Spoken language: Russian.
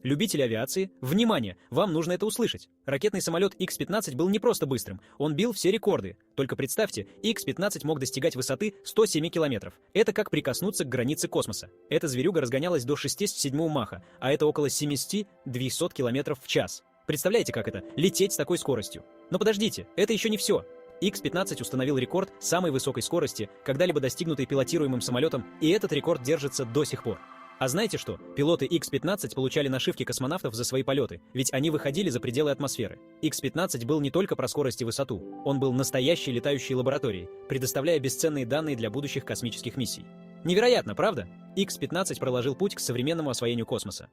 Любители авиации, внимание, вам нужно это услышать. Ракетный самолет X-15 был не просто быстрым, он бил все рекорды. Только представьте, X-15 мог достигать высоты 107 километров. Это как прикоснуться к границе космоса. Эта зверюга разгонялась до 67 маха, а это около 70-200 километров в час. Представляете, как это? Лететь с такой скоростью. Но подождите, это еще не все. X-15 установил рекорд самой высокой скорости, когда-либо достигнутой пилотируемым самолетом, и этот рекорд держится до сих пор. А знаете что? Пилоты X-15 получали нашивки космонавтов за свои полеты, ведь они выходили за пределы атмосферы. X-15 был не только про скорость и высоту, он был настоящей летающей лабораторией, предоставляя бесценные данные для будущих космических миссий. Невероятно, правда? X-15 проложил путь к современному освоению космоса.